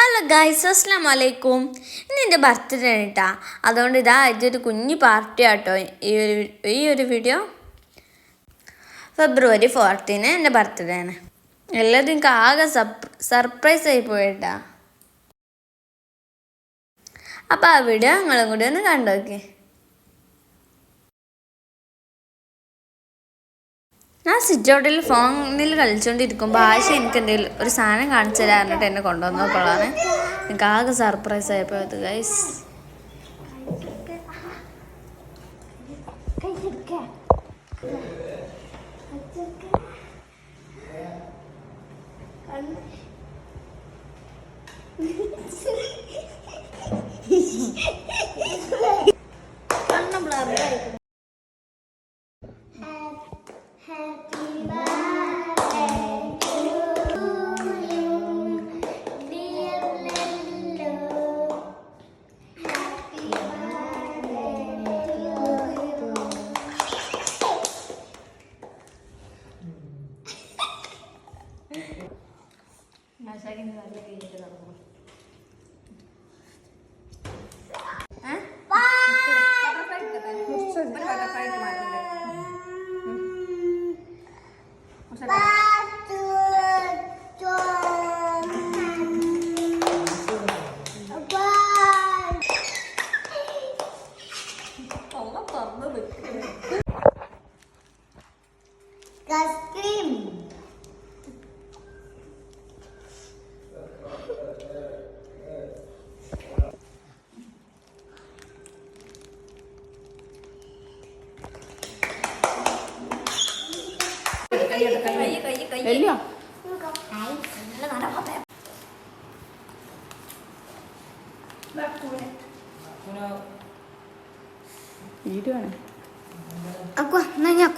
Hello guys, അസ്സലാമു അലൈക്കും. ഇന്ന് എൻ്റെ ബർത്ത്ഡേ ആണ് കേട്ടോ. അതുകൊണ്ട് ഇതൊരു കുഞ്ഞു പാർട്ടി ആട്ടോ. ഈ ഒരു വീഡിയോ February 14 എൻ്റെ ബർത്ത്ഡേ ആണ്. എല്ലാതും എനിക്ക് ആകെ സർപ്രൈസ് ആയി പോയിട്ടാ. അപ്പോൾ ആ വീഡിയോ നിങ്ങളും കൂടി ഒന്ന് കണ്ടു നോക്കി. ഞാൻ സിറ്റ് ഔട്ടിൽ ഫോണിൽ കളിച്ചുകൊണ്ടിരിക്കുമ്പോൾ എനിക്ക് എന്തെങ്കിലും ഒരു സാധനം കാണിച്ചു തരാറിട്ട് എന്നെ കൊണ്ടുവന്നപ്പോഴാണ് എനിക്ക് ആകെ സർപ്രൈസ് ആയിപ്പോയത് ഗൈസ്.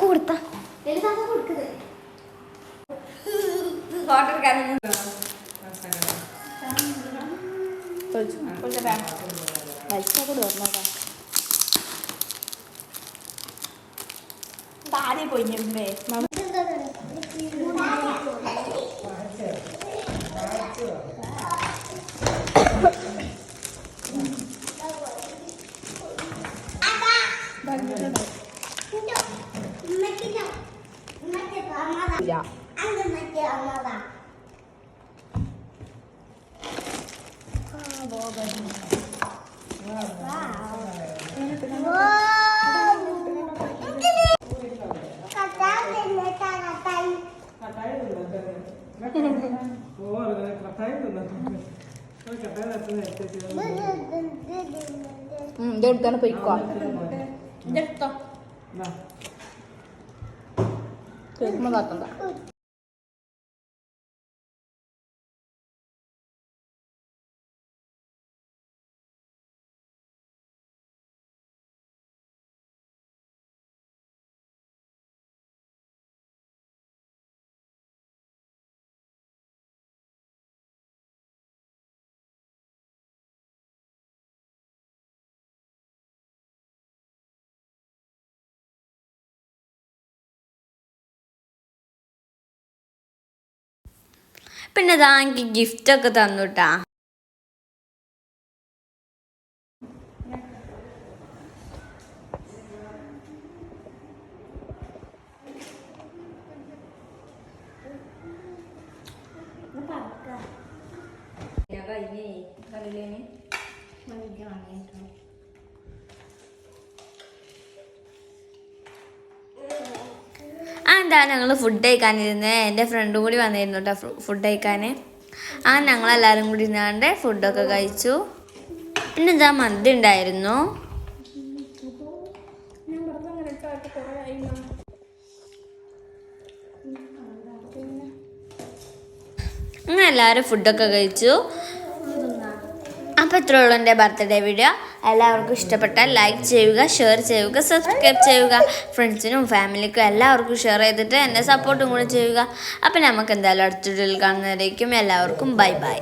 കൊടുത്താ പോയില്ലേ ഇതെടുത്താണ് പോയിക്കോ. കേൾക്കുമ്പോ കാത്തണ്ട. പിന്നെ എനിക്ക് ഗിഫ്റ്റൊക്കെ തന്നുട്ടാ. എന്താ ഞങ്ങൾ ഫുഡ് കഴിക്കാനിരുന്നത്. എൻ്റെ ഫ്രണ്ടും കൂടി വന്നിരുന്നു കേട്ടോ ഫുഡ് കഴിക്കാൻ. ഞങ്ങളെല്ലാവരും കൂടി ഇരുന്നാണ്ട് ഫുഡൊക്കെ കഴിച്ചു. പിന്നെ ഇതാ മന്തി ഉണ്ടായിരുന്നു. അങ്ങനെ എല്ലാവരും ഫുഡൊക്കെ കഴിച്ചു. അപ്പോൾ ഇത്രയേ ഉള്ളൂ എൻ്റെ ബർത്ത്ഡേ വീഡിയോ. എല്ലാവർക്കും ഇഷ്ടപ്പെട്ടാൽ ലൈക്ക് ചെയ്യുക, ഷെയർ ചെയ്യുക, സബ്സ്ക്രൈബ് ചെയ്യുക. ഫ്രണ്ട്സിനും ഫാമിലിക്കും എല്ലാവർക്കും ഷെയർ ചെയ്തിട്ട് എന്നെ സപ്പോർട്ടും കൂടി ചെയ്യുക. അപ്പോൾ നമുക്ക് എന്തായാലും അടുത്ത വീഡിയോയിൽ കാണുന്നതായിരിക്കും. എല്ലാവർക്കും ബൈ ബൈ.